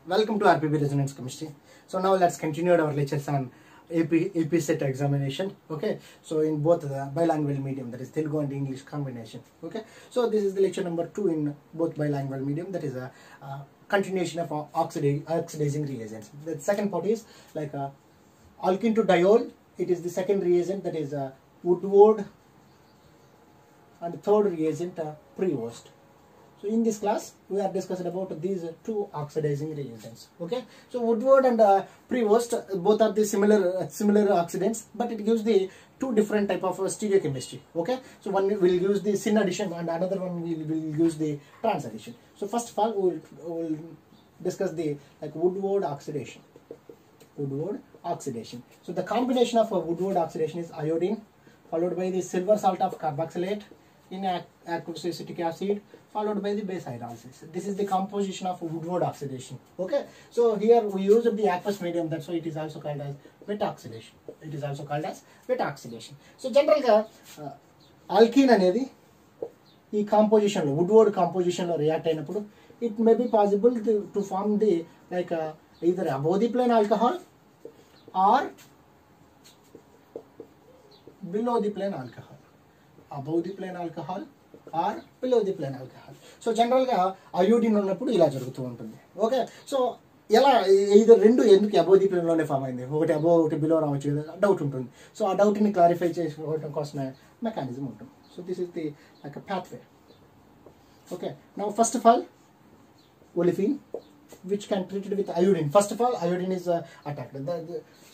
Welcome to RPB Resonance Chemistry. So now let's continue our lectures on AP set examination. Okay, so in both the bilingual medium, that is Telugu and English combination. Okay, so this is the lecture number 2 in both bilingual medium, that is a continuation of oxidizing reagents. The second part is like alkene to diol. It is the second reagent, that is Woodward, and third reagent Prevost. So in this class we are discussing about these two oxidizing reagents. Okay, so Woodward and Prevost, both are the similar oxidants, but it gives the two different type of stereochemistry. Okay, so one will use the syn addition and another one will use the trans addition. So first of all we will discuss the Woodward oxidation. Woodward oxidation. So the combination of Woodward oxidation is iodine followed by the silver salt of carboxylate in aqueous acetic acid followed by the base hydrolysis. This is the composition of Woodward oxidation. Okay, so here we use the aqueous medium, that's why it is also called as wet oxidation. It is also called as wet oxidation. So general ga alkene anedi ee composition lo Woodward composition lo react ayinappudu it may be possible to form the either above the plane alcohol or below the plane alcohol. Above the plane alcohol or below the plane alcohol. So general ga iodine ఉన్నప్పుడు ఇలా జరుగుతూ ఉంటుంది. Okay, so ఎలా ఇది రెండు ఎందుకు above the plane లోనే form అయింది, ఒకటి అబోవ్ ఒకటి బిలో రావచ్చు కదా డౌట్ ఉంటుంది. సో ఆ డౌట్ ని క్లారిఫై చేసుకోవడం కోసమే మెకానిజం ఉంటుంది. So this is the like pathway. Okay, now first of all olefin which can treated with iodine. First of all iodine is attacked.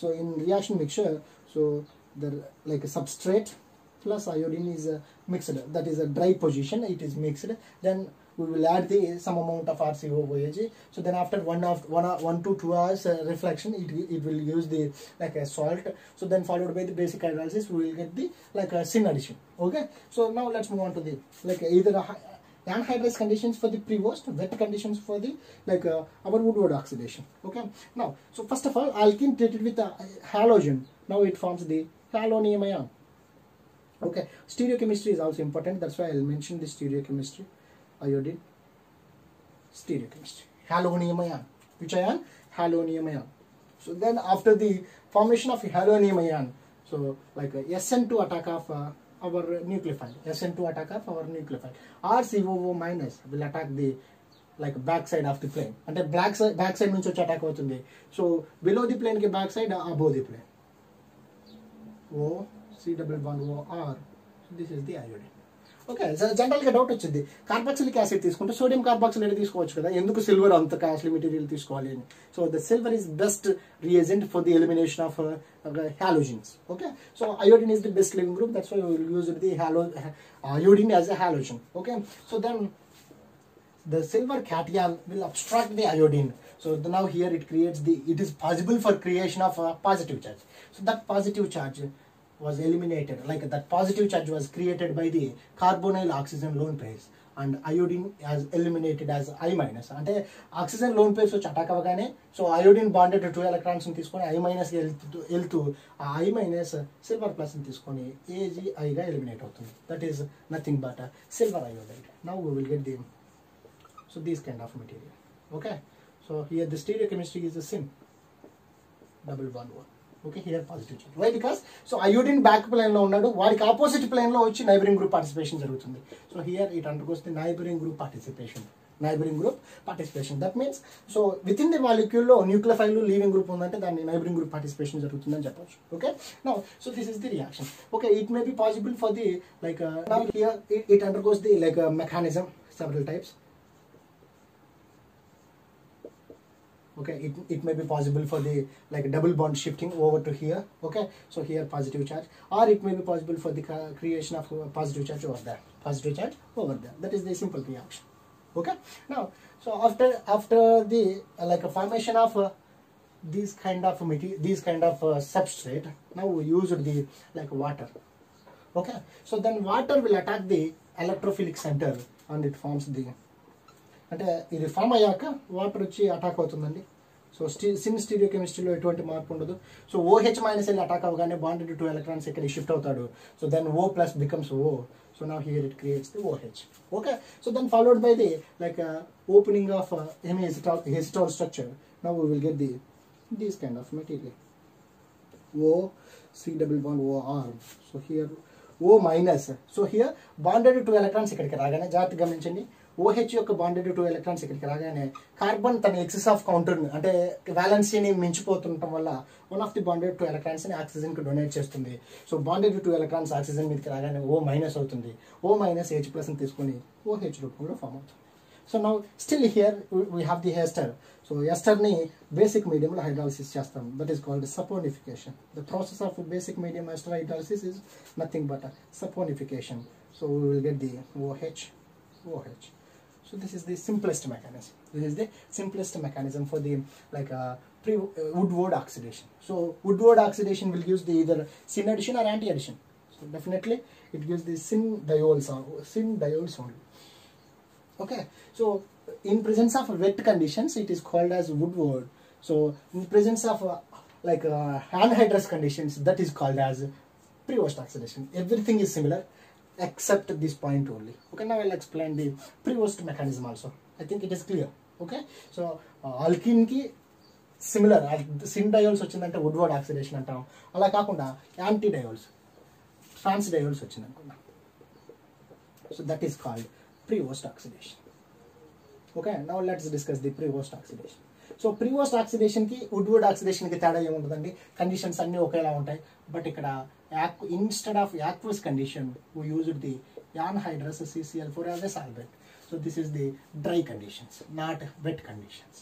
So in reaction mixture, so the like a substrate plus iodine is mixed, that is a dry position, it is mixed, then we will add the some amount of RCOOH. So then after 1 to 2 hours reflection it will use the like a salt. So then followed by the basic hydrolysis we will get the like a syn addition. Okay, so now let's move on to the like either anhydrous conditions for the Prevost, wet conditions for the like our Woodward oxidation. Okay, now so first of all alkene treated with halogen, now it forms the halonium ion. Okay, stereochemistry is also important, that's why I'll mention the stereochemistry. Iodine stereochemistry, halonium ion. Which ion? Halonium ion. So then after the formation of halonium ion, so like SN2 attack of our nucleophile, SN2 attack of our nucleophile, or COO minus will attack the like back side of the plane, అంటే back side నుంచి వచ్చి attack అవుతుంది. So below the plane కి back side, above the plane, O C double bond O R. So this is the iodine. Okay, జనరల్గా doubt వచ్చింది, carboxylic acid తీసుకుంటే sodium carboxylate తీసుకోవచ్చు కదా, ఎందుకు సిల్వర్ అంత కాస్ట్లీ మెటీరియల్ తీసుకోవాలి అని. So the silver is best reagent for the elimination of halogens. Okay, so iodine is the best leaving group, that's why we will use the iodine as a halogen. Okay, so then the silver cation will obstruct the iodine. So now here it is possible for creation of a positive charge. So that positive charge was eliminated, like that positive charge was created by the carbonyl oxygen lone pairs, and iodine as eliminated as I minus. అంటే oxygen loan pairs వచ్చి attack అవ్వగానే so iodine bonded 2 electrons తీసుకొని I minus వెళ్తూ ఆ I minus silver plus తీసుకొని AgI గా eliminate అవుతుంది. That is nothing but silver iodide. Now we will get the so this kind of material. Okay, so here the stereochemistry is the syn double bond O. Okay, here positive charge. Why? Because so iodine back plane lo unnadu, వాడికి opposite plane లో వచ్చి neighboring group participation జరుగుతుంది. So here it undergoes the neighboring group participation. That means so within the molecule లో nucleophile leaving group ఉందంటే దాన్ని neighboring group participation జరుగుతుందని చెప్పొచ్చు. Okay, now so this is the reaction. Okay, it may be possible for the like now here it undergoes the like mechanism, several types. Okay, it may be possible for the like double bond shifting over to here. Okay, so here positive charge, or it may be possible for the creation of positive charge over there, positive charge over there. That is the simple reaction. Okay, now so after the like a formation of these kind of material, these kind of substrate, now we use the like water. Okay, so then water will attack the electrophilic center and it forms the అంటే ఇది form అయ్యాక water వచ్చి attack అవుతుందండి. So sin స్టీరియోకెమిస్ట్రీలో ఎటువంటి మార్పు ఉండదు. So OH minus వెళ్ళి attack అవగానే బాండెడ్ 2 ఎలక్ట్రాన్స్ ఇక్కడ షిఫ్ట్ అవుతాడు. So then O plus becomes O. So now here it creates the OH. Okay, so then followed by the opening of heme structure. Now we will get this kind of material. O C double bond OR. So here O minus. So here bonded 2 electrons ikkadiki raagane జాగ్రత్తగా గమనించండి. OH యొక్క bonded 2 electrons ikkadiki raagane carbon తన excess of counter అంటే వాలెన్సీని మించిపోతుండటం వల్ల one of the bonded 2 electrons ని oxygen కి డొనేట్ చేస్తుంది. సో బాండెడ్ 2 electrons ఆక్సిజన్ మీదకి రాగానే O మైనస్ అవుతుంది. O మైనస్ H ప్లస్ ని తీసుకొని OH రూపంలో ఫామ్ అవుతుంది. So now still here we have the ester. So ఎస్టర్ని బేసిక్ మీడియంలో హైడ్రాలిసిస్ చేస్తాం. That is called saponification. The process of basic medium ester hydrolysis is nothing but saponification. So we will get the OH. So this is the simplest mechanism. This is the simplest mechanism for the Woodward oxidation. So Woodward oxidation will use the either syn addition or anti addition. So definitely it gives the syn diols only. Okay. So in presence of wet conditions, it is called as Woodward. So in presence of anhydrous conditions, that is called as Prevost oxidation. Everything is similar except this point only. Okay, now I'll explain the Prevost mechanism also. I think it is clear. Okay, so alkene ki similar syn diols వచ్చిందంటే Woodward oxidation అంటాం. అలా కాకుండా anti diols trans diols వచ్చిందనుకున్నాం. So that is called Prevost oxidation. Okay, now let's discuss the Prevost oxidation. So Prevost oxidation కి Woodward oxidation కి తేడా ఏముంటుందండి? Conditions అన్ని ఒకేలా ఉంటాయి. బట్ ఇక్కడ instead of aqueous condition we used the anhydrous CCl4 as a solvent. So this is the dry conditions, not wet conditions.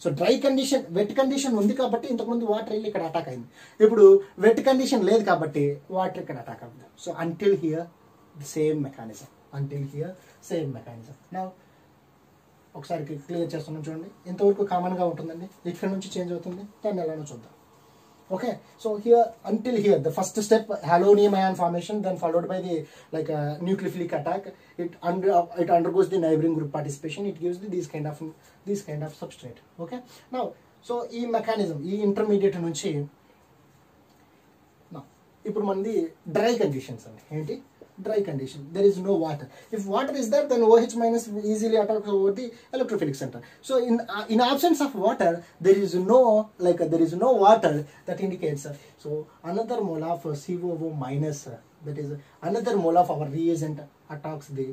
So dry condition, wet condition ఉంది కాబట్టి ఇంతకుముందు వాటర్ వెళ్ళి ఇక్కడ అటాక్ అయింది. ఇప్పుడు వెట్ కండిషన్ లేదు కాబట్టి వాటర్ ఇక్కడ అటాక్ అవుతుంది. So until here same mechanism. నా ఒకసారి క్లియర్ చేస్తున్నాం చూడండి. ఇంతవరకు కామన్గా ఉంటుందండి. ఇక్కడ నుంచి చేంజ్ అవుతుంది, దాన్ని ఎలానో చూద్దాం. Okay, so here until here the first step halonium ion formation, then followed by the nucleophilic attack. It undergoes the neighboring group participation. It gives this kind of substrate. Okay, now so ఈ mechanism ఈ intermediate నుంచి now ఇప్పుడు మనది dry conditions అండి. ఏంటి dry condition? there is no water. If water is there, then OH minus easily attacks over the electrophilic center. So in absence of water, there is no water. That indicates so another mole of COO minus, that is another mole of our reagent attacks the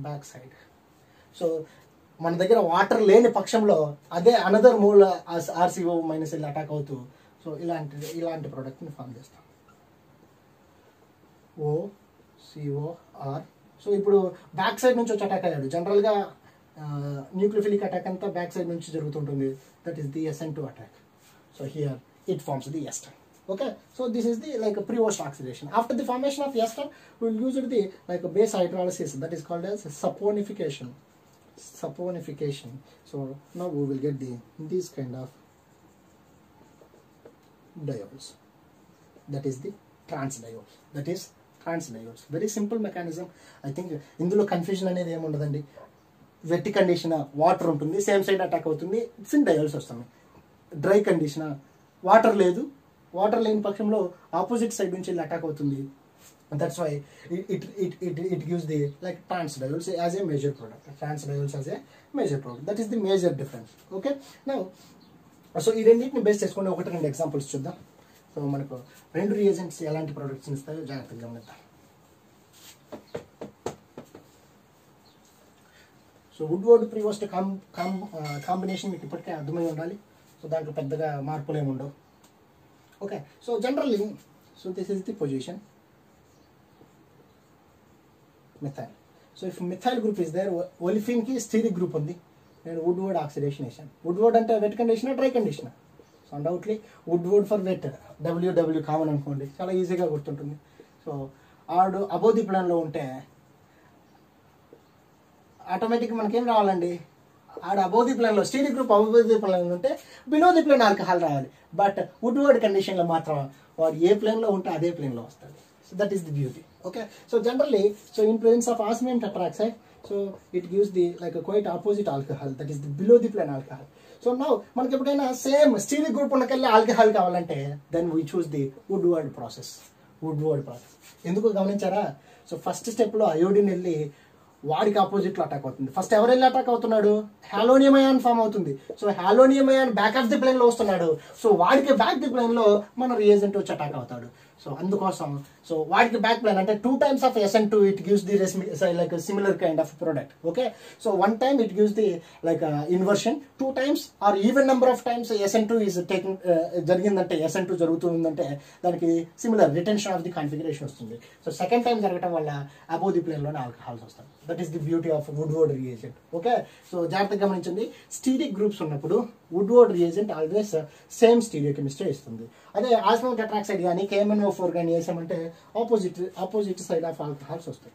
back side. So మన దగ్గర water లేని పక్షంలో అదే another mole RCO minus attack అవుతూ so ఇలాంటి ప్రోడక్ట్ని form చేస్తాం. COR. So ఇప్పుడు బ్యాక్ సైడ్ నుంచి వచ్చి అటాక్ అయ్యాడు. జనరల్గా న్యూక్లియోఫిలిక్ అటాక్ అంతా బ్యాక్ సైడ్ నుంచి జరుగుతుంటుంది. That is the SN2 attack. So here it forms the ester. Okay, so this is the Prevost oxidation. After the formation of ester will use the base hydrolysis, that is called as saponification. So now we will get this kind of diols. That is the trans diols. Very simple mechanism. I think ఇందులో confusion అనేది ఏమి ఉండదండి. Wet condition water ఉంటుంది, same side attack అవుతుంది, sin diols వస్తాయి. Dry condition water లేదు, water లేని పక్షంలో ఆపోజిట్ సైడ్ నుంచి అటాక్ అవుతుంది. That's why it gives the trans diols as a major product. That is the major difference. Okay, now so ఈ రెండింటిని base చేసుకుని ఒకటి రెండు ఎగ్జాంపుల్స్ చూద్దాం. సో మనకు రెండు రియేజెంట్స్ ఎలాంటి ప్రొడక్ట్స్ ఇస్తాయో జాగ్రత్తగా గమనిద్దాం. సో వుడ్వర్డ్ ప్రీవోస్ట్ కాంబినేషన్ మీకు ఇప్పటికే అర్థమై ఉండాలి. సో దాంట్లో పెద్దగా మార్పులు ఏమి ఉండవు. Okay, so generally so this is the position methyl. So if methyl group is there, olefin కి స్టీరిక్ గ్రూప్ ఉంది, నేను వుడ్వర్డ్ ఆక్సిడేషన్ వేసాను. వుడ్వర్డ్ అంటే wet condition dry condition? So undoubtedly Woodward for wet, WW common అనుకోండి, చాలా ఈజీగా గుర్తుంటుంది. So ఆడు అబోవ్ ది ప్లాన్లో ఉంటే ఆటోమేటిక్గా మనకేం రావాలండి? ఆడు అబోవ్ ది ప్లాన్లో స్టీరిక్ గ్రూప్ అబోవ్ ది ప్లాన్లో ఉంటే బిలో ది ప్లాన్ ఆల్కహాల్ రావాలి. బట్ వుడ్వర్డ్ కండిషన్లో మాత్రం వాడు ఏ ప్లేన్లో ఉంటే అదే ప్లేన్లో వస్తుంది. So that is the beauty. Okay, so generally, so in presence of osmium tetroxide, so it gives the a quite opposite alcohol, that is the below the plane alcohol. So now మనకి ఎప్పుడైనా same steric group ఉన్నకెళ్ళి alcohol కావాలంటే then we choose the Woodward process. Woodward process. ఎందుకు గమనించారా? So first స్టెప్లో iodine వెళ్ళి వాడికి ఆపోజిట్లో attack అవుతుంది. ఫస్ట్ ఎవరు వెళ్ళి అటాక్ అవుతున్నాడు? హాలోనియం అయాన్ ఫామ్ అవుతుంది. So halonium ion back of the plane లో వస్తున్నాడు. సో వాడికి బ్యాక్ ది ప్లేన్ లో మన రియేజెంట్ వచ్చి అటాక్ అవుతాడు. సో అందుకోసం సో వాడికి బ్యాక్ ప్లేన్ అంటే 2 times of SN2 it gives the like a similar kind of product. Okay, so 1 time it gives the like inversion, 2 times or even number of times SN2 is taken జరిగిందంటే SN2 జరుగుతుందంటే దానికి similar retention of the configuration వస్తుంది. So second time జరగడం వల్ల above the plane లోనే alcohols వస్తాయి. That is the beauty of Woodward reagent. Okay, so జాగ్రత్తగా గమనించండి, స్టీరిక్ గ్రూప్స్ ఉన్నప్పుడు Woodward reagent always same stereochemistry ఇస్తుంది. అదే ఆస్మోమ్ టెట్రాక్సైడ్ కానీ KMnO4 కానీ వేసామంటే ఆపోజిట్ సైడ్ ఆఫ్ ఆల్కహాల్స్ వస్తాయి.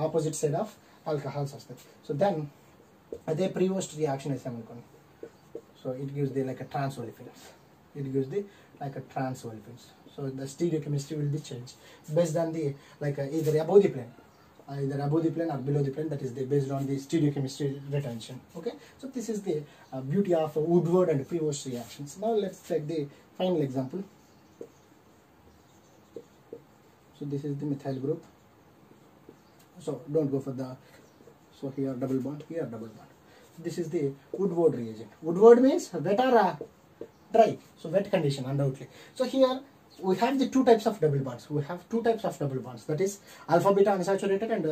ఆపోజిట్ సైడ్ ఆఫ్ ఆల్కహాల్స్ వస్తాయి. సో దెన్ అదే ప్రీవోస్ట్ రియాక్షన్ వేసామనుకోండి, so it gives the like trans ఒలిఫిన్స్. It gives the like a trans olefins. So the stereochemistry will be changed based on the like either above the plane, or below the plane. That is based on the stereochemistry retention. Okay, so this is the beauty of Woodward and Prevost reactions. Now let's take the final example. So this is the methyl group. So don't go for the, so here double bond, here double bond. This is the Woodward reagent. Woodward means wet or dry, so wet condition undoubtedly. So here we have the 2 types of double bonds. We have 2 types of double bonds, that is alpha beta unsaturated and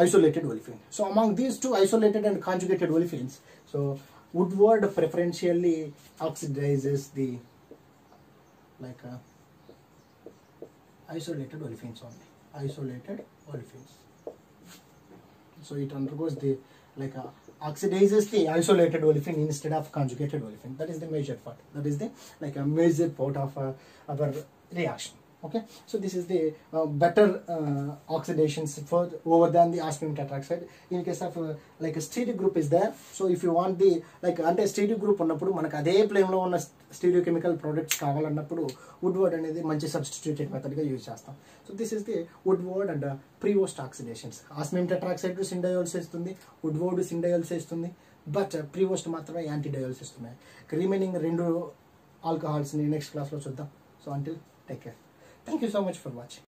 isolated olefin. So among these 2 isolated and conjugated olefins, so Woodward preferentially oxidizes the like isolated olefins only, isolated olefins. So it undergoes the like oxidizes the isolated olefin instead of conjugated olefin. That is the major part. That is the like a major part of our reaction. Okay, so this is the better oxidations for over than the osmium tetroxide. In case of like a stereogroup group is there, so if you want the like అంటే stereogroup group ఉన్నప్పుడు మనకు అదే plane లో ఉన్న stereochemical products కావాలన్నప్పుడు Woodward అనేది మంచి substituted method గా యూజ్ చేస్తాం. So this is the Woodward and Prevost oxidations. Osmium tetroxide syn diols ఇస్తుంది, Woodward సిండయోల్స్ ఇస్తుంది, బట్ ప్రీవోస్ట్ మాత్రమే యాంటీ డయోల్స్ ఇస్తున్నాయి. రిమైనింగ్ 2 ఆల్కహాల్స్ ని నెక్స్ట్ క్లాస్ లో చూద్దాం. So until take care. Thank you so much for watching.